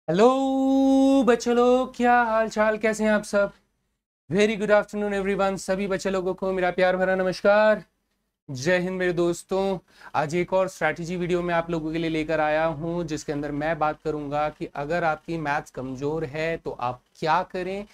Hello बच्चों लोग, क्या हाल चाल, कैसे हैं आप सब। Very good afternoon everyone. सभी बच्चे लोगों को मेरा प्यार भरा नमस्कार। जय हिंद मेरे दोस्तों। आज एक और स्ट्रैटेजी वीडियो में आप लोगों के लिए लेकर आया हूं, जिसके अंदर मैं बात करूंगा कि अगर आपकी मैथ्स कमजोर है तो आप क्या करें,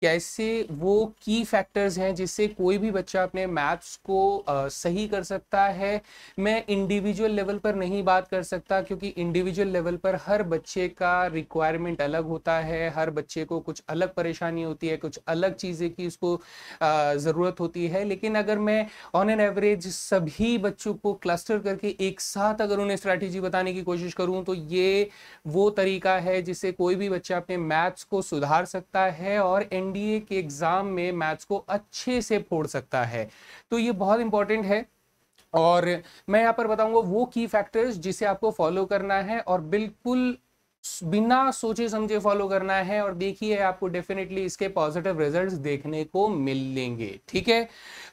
कैसे वो की फैक्टर्स हैं जिससे कोई भी बच्चा अपने मैथ्स को सही कर सकता है। मैं इंडिविजुअल लेवल पर नहीं बात कर सकता, क्योंकि इंडिविजुअल लेवल पर हर बच्चे का रिक्वायरमेंट अलग होता है, हर बच्चे को कुछ अलग परेशानी होती है, कुछ अलग चीज़ें की उसको ज़रूरत होती है। लेकिन अगर मैं ऑन एन एवरेज सभी बच्चों को क्लस्टर करके एक साथ अगर उन्हें स्ट्रैटेजी बताने की कोशिश करूं, तो ये वो तरीका है जिससे कोई भी बच्चा अपने मैथ्स को सुधार सकता है और एनडीए के एग्जाम में मैथ्स को अच्छे से फोड़ सकता है। तो ये बहुत इंपॉर्टेंट है और मैं यहाँ पर बताऊंगा वो की फैक्टर्स जिसे आपको फॉलो करना है और बिल्कुल बिना सोचे समझे फॉलो करना है। और देखिए, आपको डेफिनेटली इसके पॉजिटिव रिजल्ट्स देखने को मिलेंगे। ठीक है,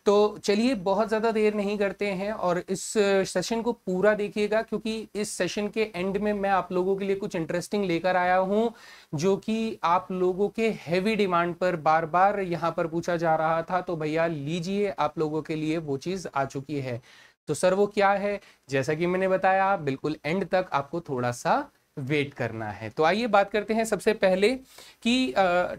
तो चलिए बहुत ज़्यादा देर नहीं करते हैं और इस सेशन को पूरा देखिएगा, क्योंकि इस सेशन के एंड में मैं आप लोगों के लिए कुछ इंटरेस्टिंग लेकर आया हूं, जो कि आप लोगों के हैवी डिमांड पर बार बार यहाँ पर पूछा जा रहा था। तो भैया लीजिए, आप लोगों के लिए वो चीज़ आ चुकी है। तो सर वो क्या है, जैसा कि मैंने बताया, बिल्कुल एंड तक आपको थोड़ा सा वेट करना है। तो आइए बात करते हैं सबसे पहले कि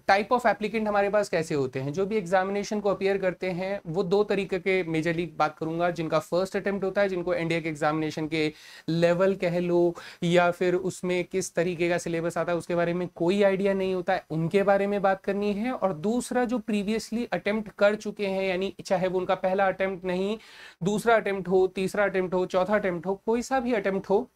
टाइप ऑफ एप्लीकेंट हमारे पास कैसे होते हैं। जो भी एग्जामिनेशन को अपीयर करते हैं वो दो तरीके के मेजरली बात करूंगा, जिनका फर्स्ट अटेम्प्ट होता है, जिनको एनडीए के एग्जामिनेशन के लेवल कह लो या फिर उसमें किस तरीके का सिलेबस आता है उसके बारे में कोई आइडिया नहीं होता है, उनके बारे में बात करनी है। और दूसरा, जो प्रीवियसली अटेम्प्ट कर चुके हैं, यानी चाहे वो उनका पहला अटेम्प्ट नहीं, दूसरा अटेम्प्ट हो, तीसरा अटेम्प्ट हो, चौथा अटेम्प्ट हो, कोई सा भी अटेम्प्ट हो,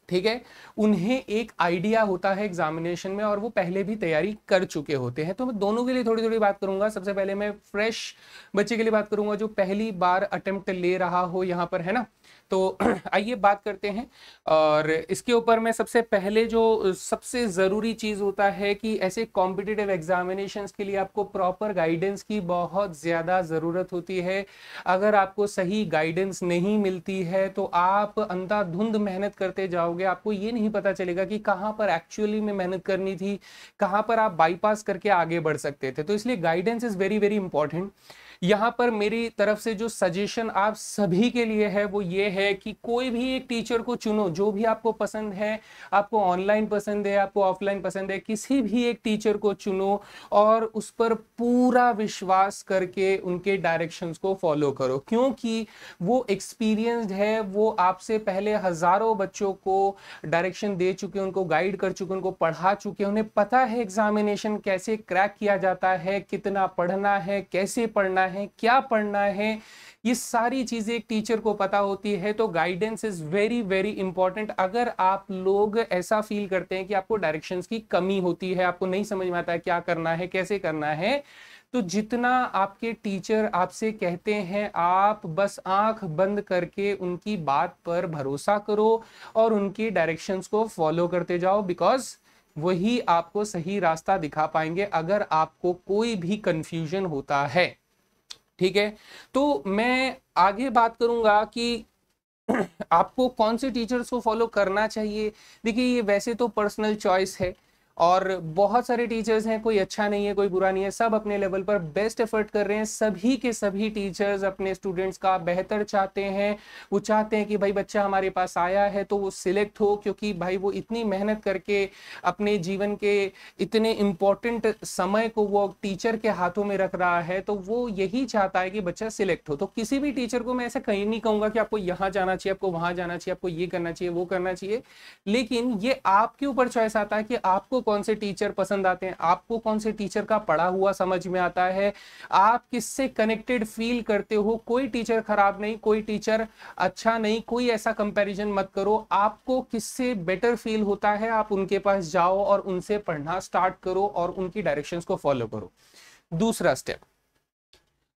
ठीक है, उन्हें एक आइडिया होता है एग्जामिनेशन में और वो पहले भी तैयारी कर चुके होते हैं। तो मैं दोनों के लिए थोड़ी थोड़ी बात करूंगा। सबसे पहले मैं फ्रेश बच्चे के लिए बात करूंगा, जो पहली बार अटेम्प्ट ले रहा हो यहाँ पर, है ना। तो आइए बात करते हैं। और इसके ऊपर मैं सबसे पहले, जो सबसे ज़रूरी चीज़ होता है कि ऐसे कॉम्पिटिटिव एग्जामिनेशंस के लिए आपको प्रॉपर गाइडेंस की बहुत ज़्यादा ज़रूरत होती है। अगर आपको सही गाइडेंस नहीं मिलती है तो आप अंधाधुंध मेहनत करते जाओगे, आपको ये नहीं पता चलेगा कि कहाँ पर एक्चुअली में मेहनत करनी थी, कहाँ पर आप बाईपास करके आगे बढ़ सकते थे। तो इसलिए guidance is very very important. यहाँ पर मेरी तरफ से जो सजेशन आप सभी के लिए है वो ये है कि कोई भी एक टीचर को चुनो, जो भी आपको पसंद है, आपको ऑनलाइन पसंद है, आपको ऑफलाइन पसंद है, किसी भी एक टीचर को चुनो और उस पर पूरा विश्वास करके उनके डायरेक्शंस को फॉलो करो, क्योंकि वो एक्सपीरियंस्ड है, वो आपसे पहले हजारों बच्चों को डायरेक्शन दे चुके, उनको गाइड कर चुके, उनको पढ़ा चुके, उन्हें पता है एग्जामिनेशन कैसे क्रैक किया जाता है, कितना पढ़ना है, कैसे पढ़ना है, क्या पढ़ना है, ये सारी चीजें एक टीचर को पता होती है। तो guidance is very very important. अगर आप लोग ऐसा फील करते हैं कि आपको डायरेक्शंस की कमी होती है, आपको नहीं समझ में आता है क्या करना है, कैसे करना है, तो जितना आपके टीचर आपसे कहते हैं, आप बस आंख बंद करके उनकी बात पर भरोसा करो और उनकी डायरेक्शंस को फॉलो करते जाओ, बिकॉज वही आपको सही रास्ता दिखा पाएंगे अगर आपको कोई भी कंफ्यूजन होता है। ठीक है, तो मैं आगे बात करूंगा कि आपको कौन से टीचर्स को फॉलो करना चाहिए। देखिए, ये वैसे तो पर्सनल चॉइस है और बहुत सारे टीचर्स हैं, कोई अच्छा नहीं है, कोई बुरा नहीं है, सब अपने लेवल पर बेस्ट एफर्ट कर रहे हैं। सभी के सभी टीचर्स अपने स्टूडेंट्स का बेहतर चाहते हैं। वो चाहते हैं कि भाई बच्चा हमारे पास आया है तो वो सिलेक्ट हो, क्योंकि भाई वो इतनी मेहनत करके अपने जीवन के इतने इम्पोर्टेंट समय को वो टीचर के हाथों में रख रहा है, तो वो यही चाहता है कि बच्चा सिलेक्ट हो। तो किसी भी टीचर को मैं ऐसा कहीं नहीं कहूंगा कि आपको यहाँ जाना चाहिए, आपको वहां जाना चाहिए, आपको ये करना चाहिए, वो करना चाहिए, लेकिन ये आपके ऊपर चॉइस आता है कि आपको कौन से टीचर पसंद आते हैं, आपको कौन से टीचर का पढ़ा हुआ समझ में आता है, आप किससे कनेक्टेड फील करते हो। कोई टीचर खराब नहीं, कोई टीचर अच्छा नहीं, कोई ऐसा कंपैरिजन मत करो। आपको किससे बेटर फील होता है, आप उनके पास जाओ और उनसे पढ़ना स्टार्ट करो और उनकी डायरेक्शंस को फॉलो करो। दूसरा स्टेप,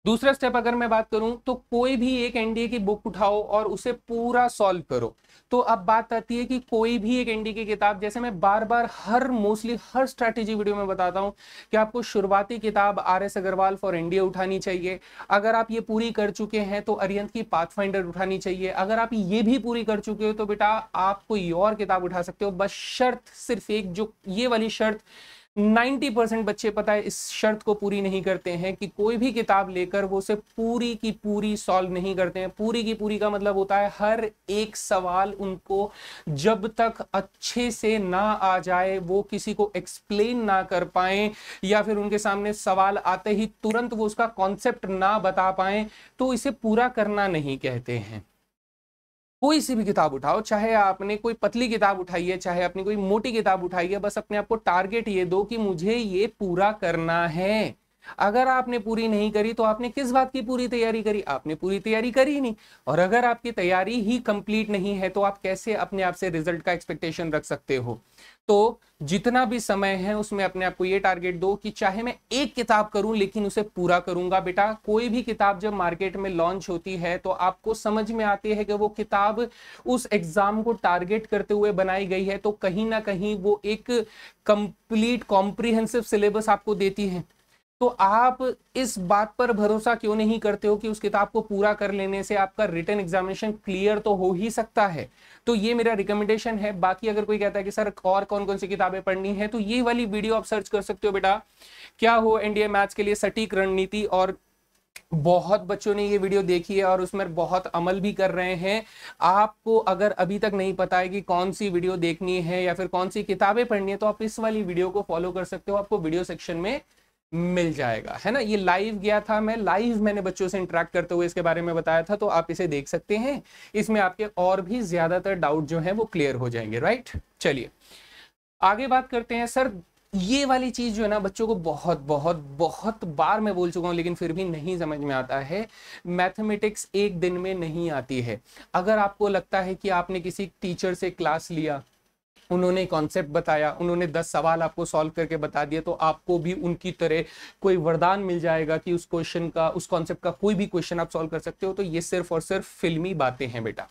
दूसरा स्टेप अगर मैं बात करूं तो कोई भी एक एनडीए की बुक उठाओ और उसे पूरा सॉल्व करो। तो अब बात आती है कि कोई भी एक एनडीए की किताब, जैसे मैं बार बार मोस्टली हर स्ट्रैटेजी वीडियो में बताता हूं कि आपको शुरुआती किताब RS अग्रवाल फॉर एनडीए उठानी चाहिए। अगर आप ये पूरी कर चुके हैं तो अरिहंत की पाथफाइंडर उठानी चाहिए। अगर आप ये भी पूरी कर चुके हो तो बेटा आप कोई और किताब उठा सकते हो, बस शर्त सिर्फ एक, जो ये वाली शर्त 90% बच्चे पता है इस शर्त को पूरी नहीं करते हैं कि कोई भी किताब लेकर वो उसे पूरी की पूरी सॉल्व नहीं करते हैं। पूरी की पूरी का मतलब होता है हर एक सवाल उनको जब तक अच्छे से ना आ जाए, वो किसी को एक्सप्लेन ना कर पाए, या फिर उनके सामने सवाल आते ही तुरंत वो उसका कॉन्सेप्ट ना बता पाए, तो इसे पूरा करना नहीं कहते हैं। कोई सी भी किताब उठाओ, चाहे आपने कोई पतली किताब उठाई है, चाहे आपने कोई मोटी किताब उठाई है, बस अपने आप को टारगेट ये दो कि मुझे ये पूरा करना है। अगर आपने पूरी नहीं करी तो आपने किस बात की पूरी तैयारी करी? आपने पूरी तैयारी करी नहीं। और अगर आपकी तैयारी ही कंप्लीट नहीं है तो आप कैसे अपने आप से रिजल्ट का एक्सपेक्टेशन रख सकते हो? तो जितना भी समय है उसमें अपने आप को ये टारगेट दो कि चाहे मैं एक किताब करूं लेकिन उसे पूरा करूंगा। बेटा कोई भी किताब जब मार्केट में लॉन्च होती है तो आपको समझ में आती है कि वो किताब उस एग्जाम को टारगेट करते हुए बनाई गई है, तो कहीं ना कहीं वो एक कंप्लीट कॉम्प्रिहेंसिव सिलेबस आपको देती है। तो आप इस बात पर भरोसा क्यों नहीं करते हो कि उस किताब को पूरा कर लेने से आपका रिटन एग्जामिनेशन क्लियर तो हो ही सकता है? तो ये मेरा रिकमेंडेशन है। बाकी अगर कोई कहता है कि सर और कौन कौन सी किताबें पढ़नी है, तो ये वाली वीडियो आप सर्च कर सकते हो बेटा, क्या हो एनडीए मैथ्स के लिए सटीक रणनीति। और बहुत बच्चों ने ये वीडियो देखी है और उसमें बहुत अमल भी कर रहे हैं। आपको अगर अभी तक नहीं पता है कि कौन सी वीडियो देखनी है या फिर कौन सी किताबें पढ़नी है, तो आप इस वाली वीडियो को फॉलो कर सकते हो, आपको वीडियो सेक्शन में मिल जाएगा, है ना। ये लाइव गया था, मैंने बच्चों से इंटरेक्ट करते हुए इसके बारे में बताया था, तो आप इसे देख सकते हैं। इसमें आपके और भी ज्यादातर डाउट जो है वो क्लियर हो जाएंगे, राइट। चलिए आगे बात करते हैं। सर ये वाली चीज जो है ना, बच्चों को बहुत बहुत बहुत बार मैं बोल चुका हूं लेकिन फिर भी नहीं समझ में आता है। मैथमेटिक्स एक दिन में नहीं आती है। अगर आपको लगता है कि आपने किसी टीचर से क्लास लिया, उन्होंने कॉन्सेप्ट बताया, उन्होंने 10 सवाल आपको सॉल्व करके बता दिए, तो आपको भी उनकी तरह कोई वरदान मिल जाएगा कि उस क्वेश्चन का, उस कॉन्सेप्ट का कोई भी क्वेश्चन आप सॉल्व कर सकते हो, तो ये सिर्फ और सिर्फ फिल्मी बातें हैं बेटा।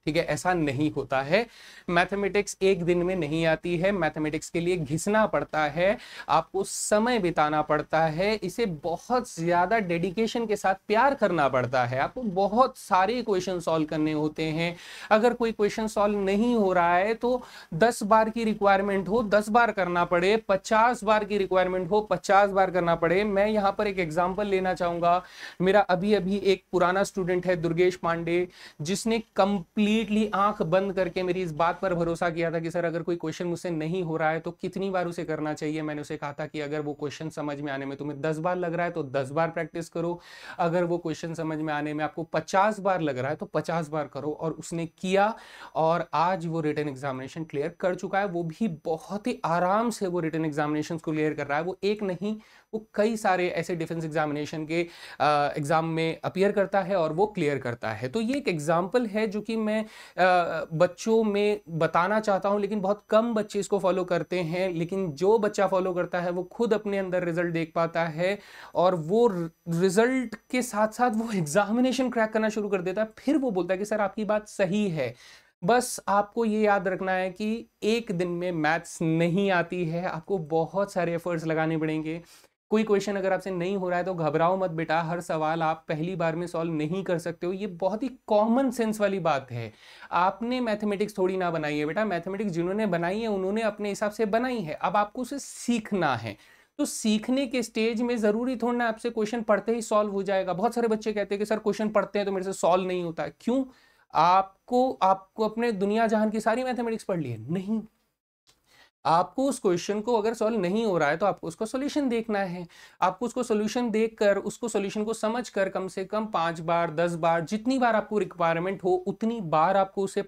ठीक है, ऐसा नहीं होता है। मैथमेटिक्स एक दिन में नहीं आती है। मैथमेटिक्स के लिए घिसना पड़ता है, आपको समय बिताना पड़ता है, इसे बहुत ज्यादा डेडिकेशन के साथ प्यार करना पड़ता है। आपको बहुत सारे क्वेश्चन सॉल्व करने होते हैं। अगर कोई क्वेश्चन सॉल्व नहीं हो रहा है तो 10 बार की रिक्वायरमेंट हो 10 बार करना पड़े, 50 बार की रिक्वायरमेंट हो 50 बार करना पड़े। मैं यहां पर एक एग्जांपल लेना चाहूंगा। मेरा अभी अभी एक पुराना स्टूडेंट है दुर्गेश पांडे, जिसने कंप्लीटली आंख बंद करके मेरी इस बात पर भरोसा किया था कि सर अगर कोई क्वेश्चन मुझसे नहीं हो रहा है तो कितनी बार उसे करना चाहिए। मैंने उसे कहा था कि अगर वो क्वेश्चन समझ में आने में तुम्हें 10 बार लग रहा है तो 10 बार प्रैक्टिस करो, अगर वो क्वेश्चन समझ में आने में आपको 50 बार लग रहा है तो 50 बार करो। और उसने किया और आज वो रिटन एग्जामिनेशन क्लियर कर चुका है। वो भी बहुत ही आराम से वो रिटन एग्जामिनेशन को क्लियर कर रहा है। वो एक नहीं, वो कई सारे ऐसे डिफेंस एग्जामिनेशन के एग्जाम में अपीयर करता है और वो क्लियर करता है। तो ये एक एग्जाम्पल है जो कि मैं बच्चों में बताना चाहता हूं, लेकिन बहुत कम बच्चे इसको फॉलो करते हैं। लेकिन जो बच्चा फॉलो करता है वो खुद अपने अंदर रिजल्ट देख पाता है और वो रिजल्ट के साथ साथ वो एग्जामिनेशन क्रैक करना शुरू कर देता है। फिर वो बोलता है कि सर आपकी बात सही है। बस आपको ये याद रखना है कि एक दिन में मैथ्स नहीं आती है, आपको बहुत सारे एफर्ट्स लगाने पड़ेंगे। कोई क्वेश्चन अगर आपसे नहीं हो रहा है तो घबराओ मत बेटा, हर सवाल आप पहली बार में सॉल्व नहीं कर सकते हो। ये बहुत ही कॉमन सेंस वाली बात है। आपने मैथमेटिक्स थोड़ी ना बनाई है बेटा, मैथमेटिक्स जिन्होंने बनाई है उन्होंने अपने हिसाब से बनाई है। अब आपको उसे सीखना है। तो सीखने के स्टेज में जरूरी थोड़ा ना आपसे क्वेश्चन पढ़ते ही सॉल्व हो जाएगा। बहुत सारे बच्चे कहते हैं कि सर क्वेश्चन पढ़ते हैं तो मेरे से सॉल्व नहीं होता है। क्यों? आपको आपको अपने दुनिया जहान की सारी मैथमेटिक्स पढ़ ली है? नहीं। आपको उस क्वेश्चन को अगर सॉल्व नहीं हो रहा है तो आपको उसका सॉल्यूशन देखना है। आपको उसको सॉल्यूशन देखकर उसको सॉल्यूशन को समझकर कम से कम 5 बार 10 बार जितनी बार आपको रिक्वायरमेंट हो उतनी बार आपको उसे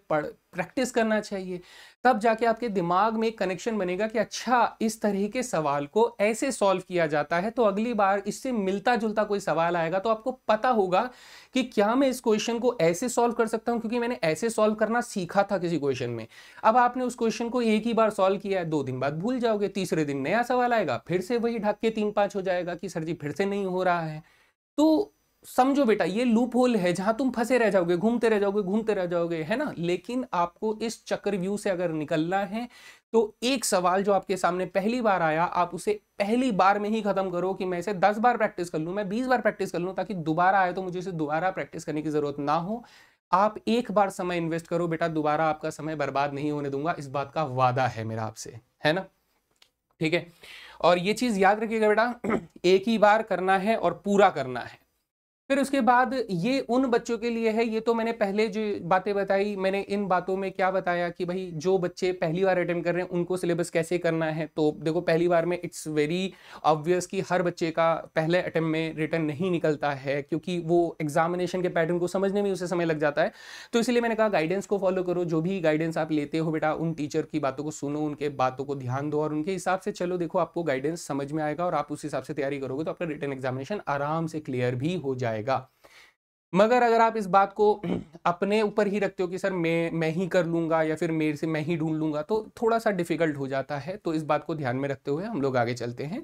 प्रैक्टिस करना चाहिए। तब जाके आपके दिमाग में एक कनेक्शन बनेगा कि अच्छा इस तरह के सवाल को ऐसे सॉल्व किया जाता है, तो अगली बार इससे मिलता जुलता कोई सवाल आएगा तो आपको पता होगा कि क्या मैं इस क्वेश्चन को ऐसे सॉल्व कर सकता हूं क्योंकि मैंने ऐसे सॉल्व करना सीखा था किसी क्वेश्चन में। अब आपने उस क्वेश्चन को एक ही बार सॉल्व किया है, 2 दिन बाद भूल जाओगे, तीसरे दिन नया सवाल आएगा, फिर से वही ढक के 3-5 हो जाएगा कि सर जी फिर से नहीं हो रहा है। तो समझो बेटा, ये लूप होल है जहां तुम फंसे रह जाओगे, घूमते रह जाओगे, घूमते रह जाओगे, है ना। लेकिन आपको इस चक्रव्यूह से अगर निकलना है तो एक सवाल जो आपके सामने पहली बार आया, आप उसे पहली बार में ही खत्म करो कि मैं इसे 10 बार प्रैक्टिस कर लूं, मैं 20 बार प्रैक्टिस कर लूं, ताकि दोबारा आए तो मुझे इसे दोबारा प्रैक्टिस करने की जरूरत ना हो। आप एक बार समय इन्वेस्ट करो बेटा, दोबारा आपका समय बर्बाद नहीं होने दूंगा, इस बात का वादा है मेरा आपसे, है ना। ठीक है, और ये चीज याद रखिएगा बेटा, एक ही बार करना है और पूरा करना है। फिर उसके बाद ये उन बच्चों के लिए है, ये तो मैंने पहले जो बातें बताई, मैंने इन बातों में क्या बताया कि भाई जो बच्चे पहली बार अटेम्प्ट कर रहे हैं उनको सिलेबस कैसे करना है। तो देखो, पहली बार में इट्स वेरी ऑब्वियस कि हर बच्चे का पहले अटेम्प्ट में रिटर्न नहीं निकलता है, क्योंकि वो एग्जामिनेशन के पैटर्न को समझने में उसे समय लग जाता है। तो इसलिए मैंने कहा गाइडेंस को फॉलो करो, जो भी गाइडेंस आप लेते हो बेटा, उन टीचर की बातों को सुनो, उनके बातों को ध्यान दो और उनके हिसाब से चलो। देखो, आपको गाइडेंस समझ में आएगा और आप उस हिसाब से तैयारी करोगे तो आपका रिटर्न एग्जामिनेशन आराम से क्लियर भी हो जाएगा। मगर अगर आप इस बात को अपने ऊपर ही रखते हो कि सर मैं ही कर लूंगा या फिर मेरे से मैं ही ढूंढ लूंगा, तो थोड़ा सा डिफिकल्ट हो जाता है। तो इस बात को ध्यान में रखते हुए हम लोग आगे चलते हैं।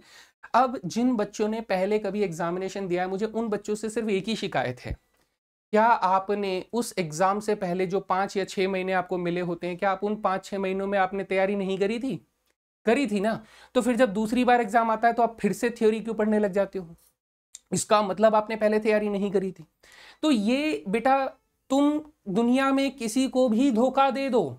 अब जिन बच्चों ने पहले कभी एग्जामिनेशन दिया है, मुझे उन बच्चों से सिर्फ एक ही शिकायत है, क्या आपने उस एग्जाम से पहले जो 5 या 6 महीने आपको मिले होते हैं, क्या आप उन 5-6 महीनों में आपने तैयारी नहीं करी थी? करी थी ना। तो फिर जब दूसरी बार एग्जाम आता है तो आप फिर से थ्योरी क्यों पढ़ने लग जाते हो? इसका मतलब आपने पहले तैयारी नहीं करी थी। तो ये बेटा, तुम दुनिया में किसी को भी धोखा दे दो,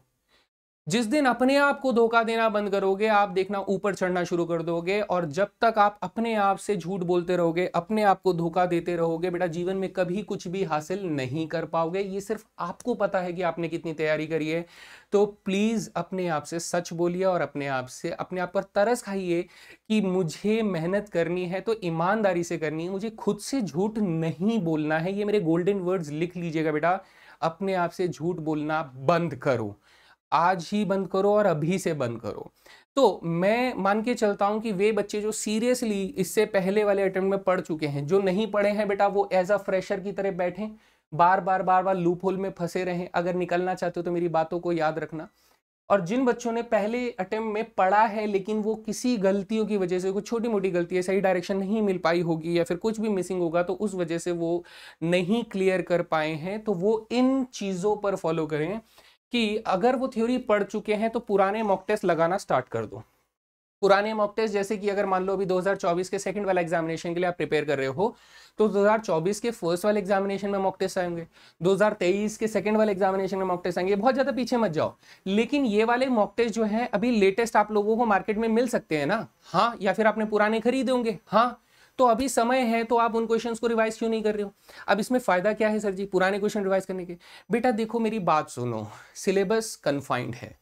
जिस दिन अपने आप को धोखा देना बंद करोगे, आप देखना ऊपर चढ़ना शुरू कर दोगे। और जब तक आप अपने आप से झूठ बोलते रहोगे, अपने आप को धोखा देते रहोगे बेटा, जीवन में कभी कुछ भी हासिल नहीं कर पाओगे। ये सिर्फ आपको पता है कि आपने कितनी तैयारी करी है। तो प्लीज अपने आप से सच बोलिए और अपने आप से, अपने आप पर तरस खाइए कि मुझे मेहनत करनी है तो ईमानदारी से करनी है, मुझे खुद से झूठ नहीं बोलना है। ये मेरे गोल्डन वर्ड्स लिख लीजिएगा बेटा, अपने आप से झूठ बोलना बंद करो, आज ही बंद करो और अभी से बंद करो। तो मैं मान के चलता हूं कि वे बच्चे जो सीरियसली इससे पहले वाले अटेम्प्ट में पढ़ चुके हैं, जो नहीं पढ़े हैं बेटा, वो एज अ फ्रेशर की तरह बैठे, बार बार लूप होल में फंसे रहें। अगर निकलना चाहते हो तो मेरी बातों को याद रखना। और जिन बच्चों ने पहले अटेम्प्ट में पढ़ा है लेकिन वो किसी गलतियों की वजह से, कुछ छोटी मोटी गलती है, सही डायरेक्शन नहीं मिल पाई होगी या फिर कुछ भी मिसिंग होगा, तो उस वजह से वो नहीं क्लियर कर पाए हैं, तो वो इन चीजों पर फॉलो करें कि अगर वो थ्योरी पढ़ चुके हैं तो पुराने मॉक टेस्ट लगाना स्टार्ट कर दो। पुराने मॉक टेस्ट जैसे कि अगर मान लो अभी 2024 के सेकंड वाला एग्जामिनेशन के लिए आप प्रिपेयर कर रहे हो, तो 2024 के फर्स्ट वाले एग्जामिनेशन में मॉक टेस्ट आएंगे, 2023 के सेकंड वाले एग्जामिनेशन में मॉक टेस्ट आएंगे। बहुत ज्यादा पीछे मत जाओ, लेकिन ये वाले मॉक टेस्ट जो है अभी लेटेस्ट आप लोगों को मार्केट में मिल सकते हैं ना। हाँ, या फिर आपने पुराने खरीदे होंगे। हाँ, तो अभी समय है, तो आप उन क्वेश्चंस को रिवाइज क्यों नहीं कर रहे हो? अब इसमें फायदा क्या है सर जी पुराने क्वेश्चन रिवाइज करने के? बेटा देखो, मेरी बात सुनो, सिलेबस कन्फाइंड है।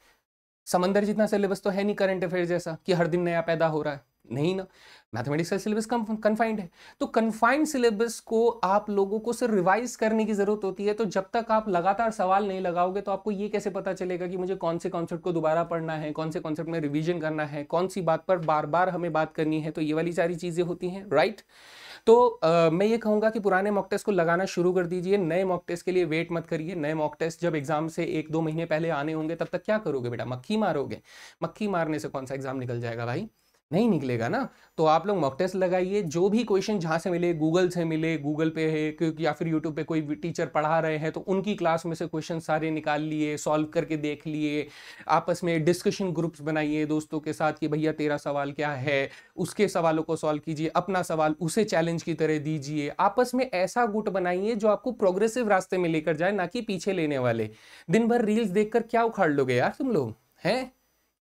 समंदर जितना सिलेबस तो है नहीं करंट अफेयर जैसा कि हर दिन नया पैदा हो रहा है, नहीं ना। मैथमेटिक्स का सिलेबस कन्फाइंड है। तो कन्फाइंड सिलेबस को आप लोगों को सिर्फ रिवाइज करने की जरूरत होती है। तो जब तक आप लगातार सवाल नहीं लगाओगे तो आपको ये कैसे पता चलेगा कि मुझे कौन से कॉन्सेप्ट को दोबारा पढ़ना है, कौन से कॉन्सेप्ट में रिवीजन करना है, कौन सी बात पर बार बार हमें बात करनी है। तो ये वाली सारी चीजें होती हैं, राइट। तो मैं ये कहूंगा कि पुराने मॉक टेस्ट को लगाना शुरू कर दीजिए, नए मॉक टेस्ट के लिए वेट मत करिए। नए मॉक टेस्ट जब एग्जाम से 1-2 महीने पहले आने होंगे, तब तक क्या करोगे बेटा? मक्खी मारोगे। मक्खी मारने से कौन सा एग्जाम निकल जाएगा भाई? नहीं निकलेगा ना। तो आप लोग मॉक टेस्ट लगाइए, जो भी क्वेश्चन जहां से मिले, गूगल से मिले, गूगल पे है या फिर यूट्यूब पे कोई टीचर पढ़ा रहे हैं तो उनकी क्लास में से क्वेश्चन सारे निकाल लिए, सॉल्व करके देख लिए। आपस में डिस्कशन ग्रुप्स बनाइए दोस्तों के साथ कि भैया तेरा सवाल क्या है, उसके सवालों को सॉल्व कीजिए, अपना सवाल उसे चैलेंज की तरह दीजिए। आपस में ऐसा गुट बनाइए जो आपको प्रोग्रेसिव रास्ते में लेकर जाए, ना कि पीछे लेने वाले। दिन भर रील्स देखकर क्या उखाड़ लोगे यार तुम लोग, हैं?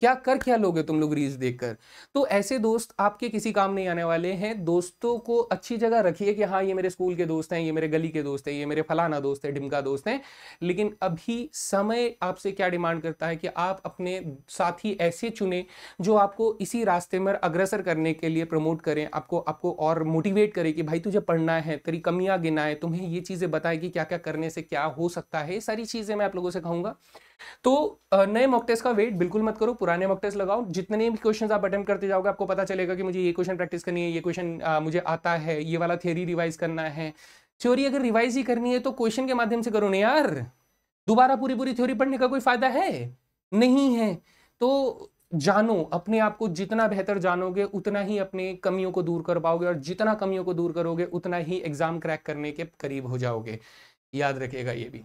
क्या लोगे तुम लोग रील्स देखकर? तो ऐसे दोस्त आपके किसी काम नहीं आने वाले हैं। दोस्तों को अच्छी जगह रखिए कि हाँ ये मेरे स्कूल के दोस्त हैं, ये मेरे गली के दोस्त हैं, ये मेरे फलाना दोस्त है, ढिमका दोस्त हैं। लेकिन अभी समय आपसे क्या डिमांड करता है कि आप अपने साथी ऐसे चुने जो आपको इसी रास्ते में अग्रसर करने के लिए प्रमोट करें, आपको और मोटिवेट करें कि भाई तुझे पढ़ना है, तेरी कमियां गिनाए, तुम्हें ये चीजें बताए कि क्या क्या करने से क्या हो सकता है। ये सारी चीजें मैं आप लोगों से कहूंगा। तो नए मॉक टेस्ट का वेट बिल्कुल मत करो, पुराने मॉक टेस्ट लगाओ। जितने भी क्वेश्चंस आप अटेम्प्ट करते जाओगे आपको पता चलेगा कि मुझे ये क्वेश्चन प्रैक्टिस करनी है, ये क्वेश्चन मुझे आता है, ये वाला थ्योरी रिवाइज करना है। थ्योरी अगर रिवाइज ही करनी है तो क्वेश्चन के माध्यम से करो ना यार। दोबारा पूरी थ्योरी पढ़ने का कोई फायदा है नहीं है। तो जानो, अपने आप को जितना बेहतर जानोगे उतना ही अपने कमियों को दूर कर पाओगे, और जितना कमियों को दूर करोगे उतना ही एग्जाम क्रैक करने के करीब हो जाओगे। याद रखिएगा ये भी,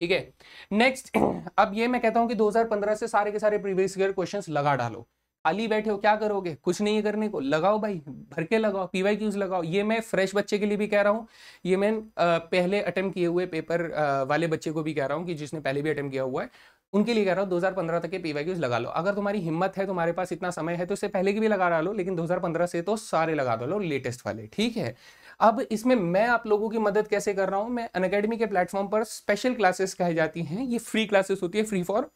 ठीक है। नेक्स्ट, अब ये मैं कहता हूं कि 2015 से सारे के सारे प्रीवियस ईयर क्वेश्चंस लगा डालो। खाली बैठे हो क्या करोगे, कुछ नहीं है करने को, लगाओ भाई, भर के लगाओ, PYQs लगाओ। ये मैं फ्रेश बच्चे के लिए भी कह रहा हूँ, ये मैं पहले अटेम्प्ट किए हुए पेपर वाले बच्चे को भी कह रहा हूँ, कि जिसने पहले भी अटेम्प्ट किया हुआ है उनके लिए कह रहा हूँ 2015 तक के PYQs लगा लो। अगर तुम्हारी हिम्मत है, तुम्हारे पास इतना समय है, तो इससे पहले की भी लगा डालो, लेकिन 2015 से तो सारे लगा दो, लेटेस्ट वाले, ठीक है। अब इसमें मैं आप लोगों की मदद कैसे कर रहा हूं, मैं अनअकैडमी के प्लेटफॉर्म पर स्पेशल क्लासेस कही जाती हैं, ये फ्री क्लासेस होती है, free for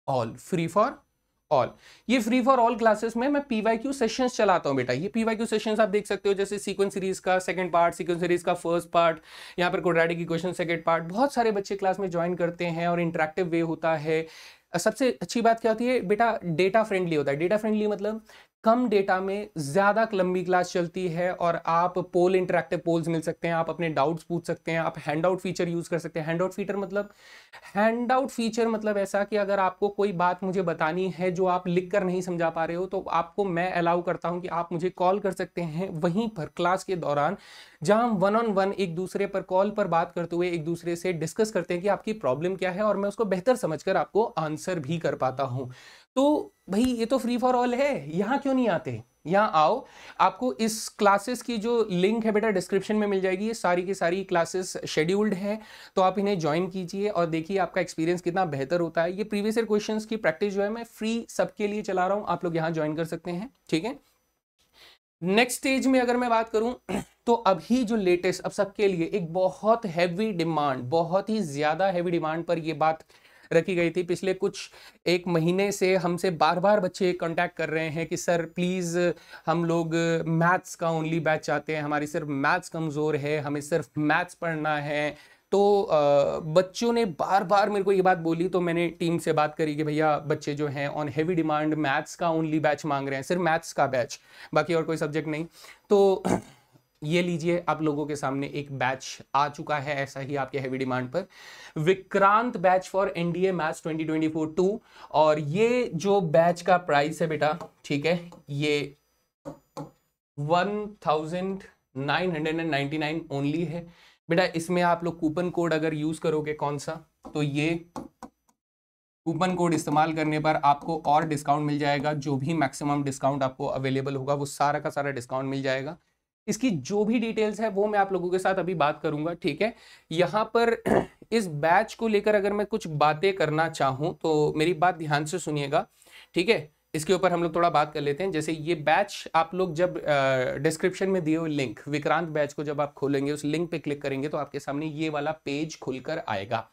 all, free for all. ये फ्री फॉर ऑल क्लासेस में मैं PYQ सेशंस चलाता हूं बेटा। ये PYQ सेशंस आप देख सकते हो, जैसे सीक्वेंस सीरीज का सेकंड पार्ट, सीक्वेंस सीरीज का फर्स्ट पार्ट, यहाँ पर क्वाड्रेटिक इक्वेशन सेकंड पार्ट। बहुत सारे बच्चे क्लास में ज्वाइन करते हैं और इंटरेक्टिव वे होता है। सबसे अच्छी बात क्या होती है बेटा, डेटा फ्रेंडली होता है। डेटा फ्रेंडली मतलब कम डेटा में ज्यादा लंबी क्लास चलती है, और आप पोल, इंटरेक्टिव पोल्स मिल सकते हैं, आप अपने डाउट्स पूछ सकते हैं, आप हैंड आउट फीचर यूज कर सकते हैं। हैंड आउट फीचर मतलब ऐसा कि अगर आपको कोई बात मुझे बतानी है जो आप लिख कर नहीं समझा पा रहे हो, तो आपको मैं अलाउ करता हूं कि आप मुझे कॉल कर सकते हैं वहीं पर क्लास के दौरान, जहां हम 1-on-1 एक दूसरे पर कॉल पर बात करते हुए एक दूसरे से डिस्कस करते हैं कि आपकी प्रॉब्लम क्या है, और मैं उसको बेहतर समझकर आपको आंसर भी कर पाता हूं। तो भाई ये तो फ्री फॉर ऑल है, यहां क्यों नहीं आते, यहां आओ। आपको इस क्लासेस की जो लिंक है बेटा डिस्क्रिप्शन में मिल जाएगी। ये सारी की सारी क्लासेस शेड्यूल्ड हैं, तो आप इन्हें ज्वाइन कीजिए और देखिए आपका एक्सपीरियंस कितना बेहतर होता है। ये प्रीवियस ईयर क्वेश्चंस की प्रैक्टिस जो है मैं फ्री सबके लिए चला रहा हूं, आप लोग यहां ज्वाइन कर सकते हैं, ठीक है। नेक्स्ट स्टेज में अगर मैं बात करूं, तो अभी जो लेटेस्ट, अब सबके लिए एक बहुत हैवी डिमांड, बहुत ही ज्यादा हैवी डिमांड पर ये बात रखी गई थी। पिछले कुछ एक महीने से हमसे बार बार बच्चे कांटेक्ट कर रहे हैं कि सर प्लीज हम लोग मैथ्स का ओनली बैच चाहते हैं, हमारी सिर्फ मैथ्स कमजोर है, हमें सिर्फ मैथ्स पढ़ना है। तो बच्चों ने बार बार मेरे को ये बात बोली, तो मैंने टीम से बात करी कि भैया बच्चे जो हैं ऑन हैवी डिमांड मैथ्स का ओनली बैच मांग रहे हैं, सिर्फ मैथ्स का बैच, बाकी और कोई सब्जेक्ट नहीं। तो ये लीजिए, आप लोगों के सामने एक बैच आ चुका है ऐसा ही आपके हैवी डिमांड पर, Vikrant batch for NDA maths 2024-2। और ये जो बैच का प्राइस है बेटा, ठीक है, ये 1999 ओनली है बेटा। इसमें आप लोग कूपन कोड अगर यूज करोगे, कौन सा, तो ये कूपन कोड इस्तेमाल करने पर आपको और डिस्काउंट मिल जाएगा। जो भी मैक्सिमम डिस्काउंट आपको अवेलेबल होगा वो सारा का सारा डिस्काउंट मिल जाएगा। इसकी जो भी डिटेल्स है वो मैं आप लोगों के साथ अभी बात करूंगा, ठीक है। यहाँ पर इस बैच को लेकर अगर मैं कुछ बातें करना चाहूँ तो मेरी बात ध्यान से सुनिएगा, ठीक है। इसके ऊपर हम लोग थोड़ा बात कर लेते हैं। जैसे ये बैच आप लोग जब डिस्क्रिप्शन में दिए हुए लिंक विक्रांत बैच को जब आप खोलेंगे, उस लिंक पे क्लिक करेंगे तो आपके सामने ये वाला पेज खुलकर आएगा।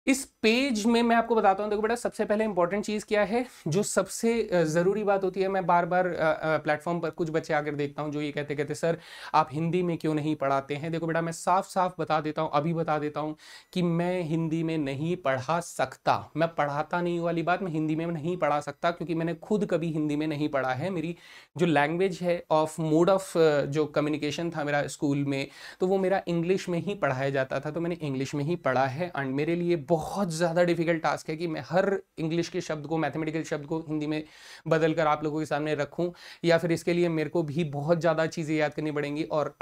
इस पेज में मैं आपको बताता हूं, देखो बेटा, सबसे पहले इंपॉर्टेंट चीज क्या है, जो सबसे जरूरी बात होती है। मैं बार बार प्लेटफॉर्म पर कुछ बच्चे आकर देखता हूं जो ये कहते सर आप हिंदी में क्यों नहीं पढ़ाते हैं। देखो बेटा, मैं साफ साफ बता देता हूं, अभी बता देता हूं कि मैं हिंदी में नहीं पढ़ा सकता, मैं पढ़ाता नहीं वाली बात, मैं हिंदी में नहीं पढ़ा सकता, क्योंकि मैंने खुद कभी हिंदी में नहीं पढ़ा है। मेरी जो लैंग्वेज है ऑफ मोड ऑफ जो कम्युनिकेशन था मेरा स्कूल में, तो वो मेरा इंग्लिश में ही पढ़ाया जाता था, तो मैंने इंग्लिश में ही पढ़ा है। एंड मेरे लिए बहुत ज़्यादा डिफिकल्ट टास्क है कि मैं हर इंग्लिश के शब्द को, मैथमेटिकल शब्द को हिंदी में बदल कर आप लोगों के सामने रखूं, या फिर इसके लिए मेरे को भी बहुत ज़्यादा चीज़ें याद करनी पड़ेंगी, और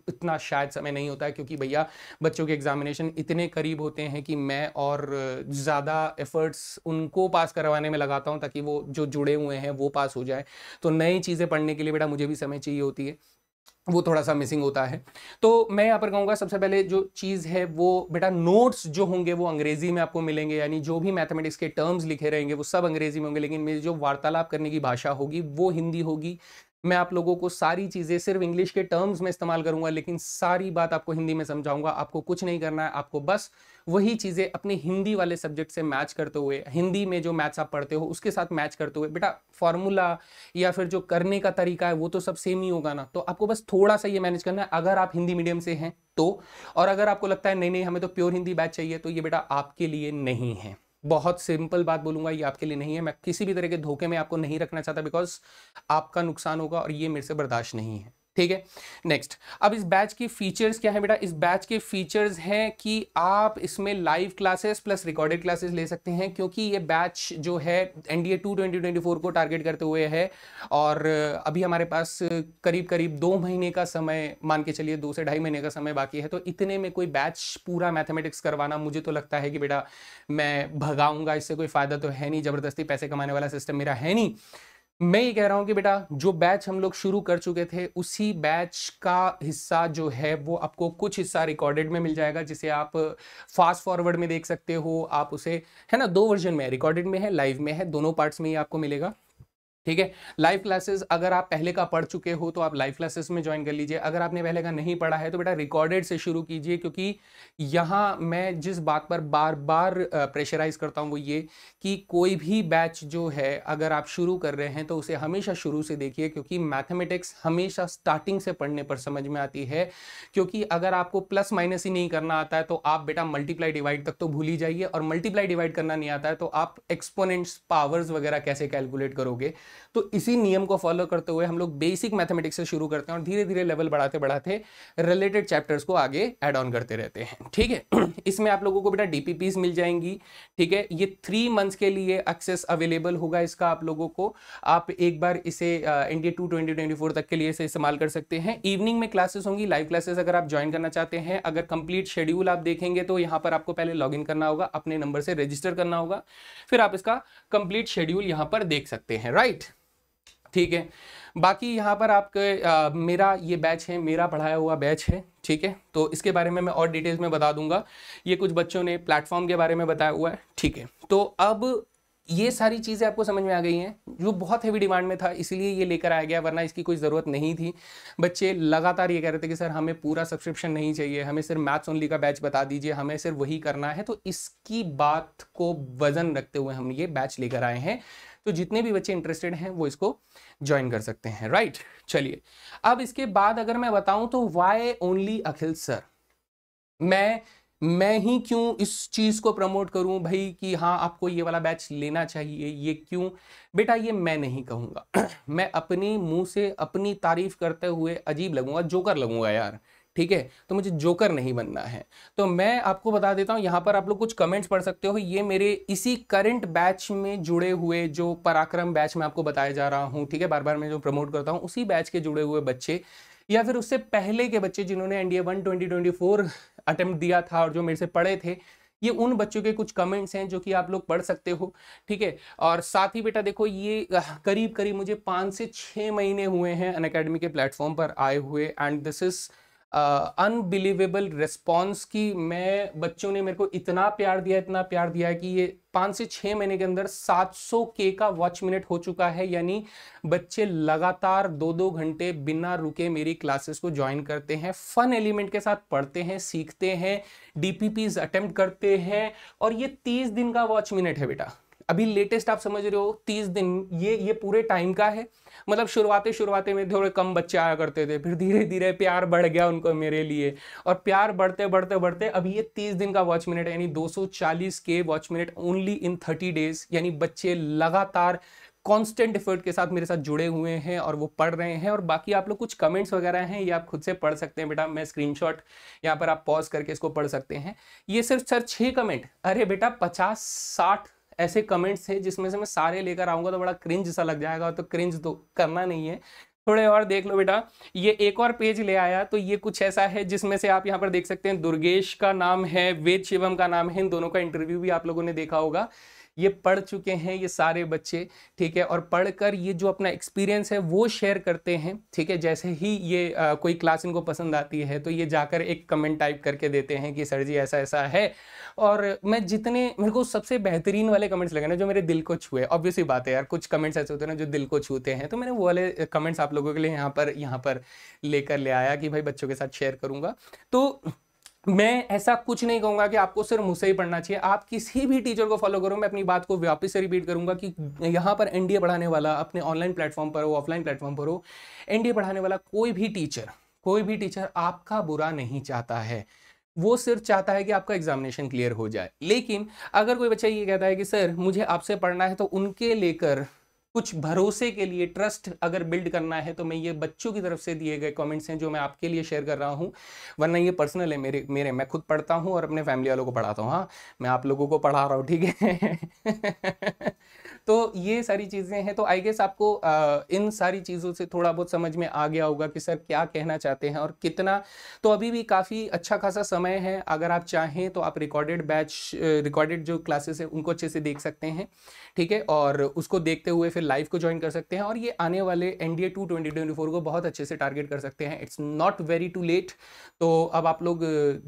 इतना शायद समय नहीं होता है, क्योंकि भैया बच्चों के एग्जामिनेशन इतने करीब होते हैं कि मैं और ज़्यादा एफर्ट्स उनको पास करवाने में लगाता हूँ ताकि वो जो जुड़े हुए हैं वो पास हो जाए। तो नई चीज़ें पढ़ने के लिए बेटा मुझे भी समय चाहिए होती है, वो थोड़ा सा मिसिंग होता है। तो मैं यहाँ पर कहूँगा सबसे पहले जो चीज़ है वो बेटा, नोट्स जो होंगे वो अंग्रेजी में आपको मिलेंगे, यानी जो भी मैथमेटिक्स के टर्म्स लिखे रहेंगे वो सब अंग्रेजी में होंगे, लेकिन मेरी जो वार्तालाप करने की भाषा होगी वो हिंदी होगी। मैं आप लोगों को सारी चीज़ें सिर्फ इंग्लिश के टर्म्स में इस्तेमाल करूंगा, लेकिन सारी बात आपको हिंदी में समझाऊंगा। आपको कुछ नहीं करना है, आपको बस वही चीज़ें अपने हिंदी वाले सब्जेक्ट से मैच करते हुए, हिंदी में जो मैथ्स आप पढ़ते हो उसके साथ मैच करते हुए, बेटा फॉर्मूला या फिर जो करने का तरीका है वो तो सब सेम ही होगा ना। तो आपको बस थोड़ा सा ये मैनेज करना है, अगर आप हिंदी मीडियम से हैं तो। और अगर आपको लगता है नहीं नहीं हमें तो प्योर हिंदी बैच चाहिए, तो ये बेटा आपके लिए नहीं है। बहुत सिंपल बात बोलूंगा, ये आपके लिए नहीं है। मैं किसी भी तरह के धोखे में आपको नहीं रखना चाहता, बिकॉज आपका नुकसान होगा और ये मेरे से बर्दाश्त नहीं है, ठीक है। नेक्स्ट, अब इस बैच के फीचर्स क्या है बेटा? इस बैच के फीचर्स हैं कि आप इसमें live classes plus recorded classes ले सकते हैं, क्योंकि ये बैच जो है NDA 2 2024 को टारगेट करते हुए है, और अभी हमारे पास करीब करीब 2 महीने का समय, मान के चलिए 2 से 2.5 महीने का समय बाकी है। तो इतने में कोई बैच पूरा मैथमेटिक्स करवाना, मुझे तो लगता है कि बेटा मैं भगाऊंगा, इससे कोई फायदा तो है नहीं, जबरदस्ती पैसे कमाने वाला सिस्टम मेरा है नहीं। मैं ये कह रहा हूं कि बेटा जो बैच हम लोग शुरू कर चुके थे, उसी बैच का हिस्सा जो है वो आपको कुछ हिस्सा रिकॉर्डेड में मिल जाएगा, जिसे आप फास्ट फॉरवर्ड में देख सकते हो। आप उसे, है ना, 2 वर्जन में है, रिकॉर्डेड में है, लाइव में है, दोनों पार्ट्स में ही आपको मिलेगा। ठीक है। लाइव क्लासेस अगर आप पहले का पढ़ चुके हो तो आप लाइव क्लासेस में ज्वाइन कर लीजिए। अगर आपने पहले का नहीं पढ़ा है तो बेटा रिकॉर्डेड से शुरू कीजिए, क्योंकि यहाँ मैं जिस बात पर बार बार प्रेशराइज करता हूँ वो ये कि कोई भी बैच जो है अगर आप शुरू कर रहे हैं तो उसे हमेशा शुरू से देखिए, क्योंकि मैथमेटिक्स हमेशा स्टार्टिंग से पढ़ने पर समझ में आती है। क्योंकि अगर आपको प्लस माइनस ही नहीं करना आता है तो आप बेटा मल्टीप्लाई डिवाइड तक तो भूल ही जाइए, और मल्टीप्लाई डिवाइड करना नहीं आता है तो आप एक्सपोनेंट्स, पावर्स वगैरह कैसे कैलकुलेट करोगे। तो इसी नियम को फॉलो करते हुए हम लोग बेसिक मैथमेटिक्स से शुरू करते हैं और धीरे धीरे लेवल बढ़ाते बढ़ाते रिलेटेड चैप्टर्स को आगे ऐड ऑन करते रहते हैं। ठीक है। इसमें आप लोगों को बेटा डीपीपीस मिल जाएंगी। ठीक है। ये 3 मंथ्स के लिए एक्सेस अवेलेबल होगा इसका आप लोगों को। आप एक बार इसे NDA 2 2024 तक के लिए इसे इस्तेमाल कर सकते हैं। इवनिंग में क्लासेस होंगी, लाइव क्लासेस अगर आप ज्वाइन करना चाहते हैं। अगर कंप्लीट शेड्यूल आप देखेंगे तो यहाँ पर आपको पहले लॉग इन करना होगा, अपने नंबर से रजिस्टर करना होगा, फिर आप इसका कंप्लीट शेड्यूल यहाँ पर देख सकते हैं। राइट। ठीक है। बाकी यहाँ पर आपके मेरा ये बैच है, मेरा पढ़ाया हुआ बैच है। ठीक है। तो इसके बारे में मैं और डिटेल्स में बता दूंगा। ये कुछ बच्चों ने प्लेटफॉर्म के बारे में बताया हुआ है। ठीक है। तो अब ये सारी चीज़ें आपको समझ में आ गई हैं, जो बहुत हेवी डिमांड में था इसलिए ये लेकर आया गया, वरना इसकी कोई ज़रूरत नहीं थी। बच्चे लगातार ये कह रहे थे कि सर हमें पूरा सब्सक्रिप्शन नहीं चाहिए, हमें सिर्फ मैथ्स ओनली का बैच बता दीजिए, हमें सिर्फ वही करना है। तो इसकी बात को वजन रखते हुए हम ये बैच लेकर आए हैं। तो जितने भी बच्चे इंटरेस्टेड हैं वो इसको ज्वाइन कर सकते हैं। राइट। चलिए, अब इसके बाद अगर मैं बताऊं तो वाई ओनली अखिल सर, मैं ही क्यों इस चीज को प्रमोट करूं भाई कि हाँ आपको ये वाला बैच लेना चाहिए, ये क्यों? बेटा ये मैं नहीं कहूंगा। मैं अपनी मुंह से अपनी तारीफ करते हुए अजीब लगूंगा, जोकर लगूंगा यार। ठीक है। तो मुझे जोकर नहीं बनना है। तो मैं आपको बता देता हूं, यहां पर आप लोग कुछ कमेंट्स पढ़ सकते हो। ये मेरे इसी करंट बैच में जुड़े हुए, जो पराक्रम बैच में आपको बताया जा रहा हूं, ठीक है, बार बार मैं जो प्रमोट करता हूं, उसी बैच के जुड़े हुए बच्चे या फिर उससे पहले के बच्चे जिन्होंने NDA 1 2024 अटेम्प्ट दिया था और जो मेरे से पढ़े थे, ये उन बच्चों के कुछ कमेंट्स हैं जो कि आप लोग पढ़ सकते हो। ठीक है। और साथ ही बेटा देखो, ये करीब करीब मुझे 5 से 6 महीने हुए हैं अनअकैडमी के प्लेटफॉर्म पर आए हुए, and this is unbelievable response की मैं, बच्चों ने मेरे को इतना प्यार दिया, इतना प्यार दिया है कि ये 5 से 6 महीने के अंदर 700K का वॉच मिनट हो चुका है। यानी बच्चे लगातार 2-2 घंटे बिना रुके मेरी क्लासेस को ज्वाइन करते हैं, फन एलिमेंट के साथ पढ़ते हैं, सीखते हैं, डीपीपीज अटेम्प्ट करते हैं, और ये 30 दिन का वॉच मिनट है बेटा। अभी लेटेस्ट आप समझ रहे हो 30 दिन, ये पूरे टाइम का है। मतलब शुरुआते में थोड़े कम बच्चे आया करते थे, फिर धीरे धीरे प्यार बढ़ गया उनको मेरे लिए, और प्यार बढ़ते बढ़ते बढ़ते अभी ये 30 दिन का वॉच मिनट है, यानी 240K watch minute only in 30 days. यानी बच्चे लगातार कांस्टेंट एफर्ट के साथ मेरे साथ जुड़े हुए हैं और वो पढ़ रहे हैं। और बाकी आप लोग कुछ कमेंट्स वगैरह हैं, ये आप खुद से पढ़ सकते हैं बेटा। मैं स्क्रीनशॉट यहाँ पर आप पॉज करके इसको पढ़ सकते हैं। ये सिर्फ सर 6 कमेंट, अरे बेटा 50-60 ऐसे कमेंट्स थे जिसमें से मैं सारे लेकर आऊंगा तो बड़ा क्रिंज सा लग जाएगा, तो क्रिंज तो करना नहीं है। थोड़े और देख लो बेटा, ये एक और पेज ले आया, तो ये कुछ ऐसा है जिसमें से आप यहाँ पर देख सकते हैं, दुर्गेश का नाम है, वेद शिवम का नाम है, इन दोनों का इंटरव्यू भी आप लोगों ने देखा होगा। ये पढ़ चुके हैं ये सारे बच्चे। ठीक है। और पढ़कर ये जो अपना एक्सपीरियंस है वो शेयर करते हैं। ठीक है। जैसे ही ये कोई क्लास इनको पसंद आती है तो ये जाकर एक कमेंट टाइप करके देते हैं कि सर जी ऐसा ऐसा है। और मैं जितने, मेरे को सबसे बेहतरीन वाले कमेंट्स लगे ना जो मेरे दिल को छुए, ऑब्वियसली बात है यार, कुछ कमेंट्स ऐसे होते हैं ना जो दिल को छूते हैं, तो मैंने वो वाले कमेंट्स आप लोगों के लिए यहाँ पर लेकर ले आया कि भाई बच्चों के साथ शेयर करूंगा। तो मैं ऐसा कुछ नहीं कहूंगा कि आपको सिर्फ मुझसे ही पढ़ना चाहिए, आप किसी भी टीचर को फॉलो करो। मैं अपनी बात को वापस से रिपीट करूंगा कि यहाँ पर NDA पढ़ाने वाला, अपने ऑनलाइन प्लेटफॉर्म पर हो, ऑफलाइन प्लेटफॉर्म पर हो, NDA पढ़ाने वाला कोई भी टीचर आपका बुरा नहीं चाहता है। वो सिर्फ चाहता है कि आपका एग्जामिनेशन क्लियर हो जाए। लेकिन अगर कोई बच्चा ये कहता है कि सर मुझे आपसे पढ़ना है, तो उनके लेकर कुछ भरोसे के लिए ट्रस्ट अगर बिल्ड करना है तो मैं ये बच्चों की तरफ से दिए गए कमेंट्स हैं जो मैं आपके लिए शेयर कर रहा हूँ, वरना ये पर्सनल है मेरे मैं खुद पढ़ता हूँ और अपने फैमिली वालों को पढ़ाता हूँ। हाँ, मैं आप लोगों को पढ़ा रहा हूँ, ठीक है। तो ये सारी चीज़ें हैं, तो आई गेस आपको इन सारी चीज़ों से थोड़ा बहुत समझ में आ गया होगा कि सर क्या कहना चाहते हैं और कितना। तो अभी भी काफ़ी अच्छा खासा समय है, अगर आप चाहें तो आप रिकॉर्डेड जो क्लासेस हैं उनको अच्छे से देख सकते हैं, ठीक है, और उसको देखते हुए फिर लाइव को ज्वाइन कर सकते हैं और ये आने वाले NDA 2 2024 को बहुत अच्छे से टारगेट कर सकते हैं। It's not very too late. तो अब आप लोग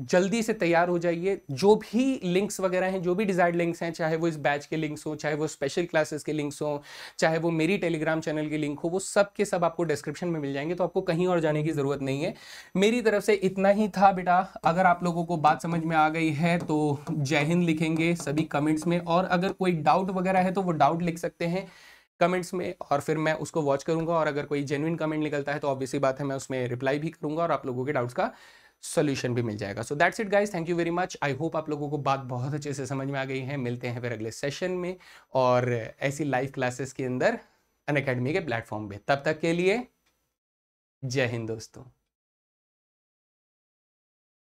जल्दी से तैयार हो जाइए। जो भी लिंक्स वगैरह हैं, जो भी डिजायर्ड लिंक्स हैं, चाहे वो इस बैच के लिंक्स हो, चाहे वो स्पेशल क्लासेस के लिंक्स हो, चाहे वो मेरी टेलीग्राम चैनल के लिंक हो, वो सब के सब आपको डिस्क्रिप्शन में मिल जाएंगे। तो आपको कहीं और जाने की जरूरत नहीं है। मेरी तरफ से इतना ही था बेटा। अगर आप लोगों को बात समझ में आ गई है तो जय हिंद लिखेंगे सभी कमेंट्स में, और अगर कोई डाउट वगैरह है तो वो डाउट लिख सकते हैं कमेंट्स में और फिर मैं उसको वॉच करूंगा, और अगर कोई जेन्युइन कमेंट निकलता है तो ऑब्वियसली बात है मैं उसमें रिप्लाई भी करूंगा और आप लोगों के डाउट्स का सोल्यूशन भी मिल जाएगा। So that's it guys, thank you very much. I hope आप लोगों को बात बहुत अच्छे से समझ में आ गई है। मिलते हैं फिर अगले सेशन में और ऐसी लाइव क्लासेस के अंदर अनअकैडमी के प्लेटफॉर्म पे। तब तक के लिए जय हिंद दोस्तों।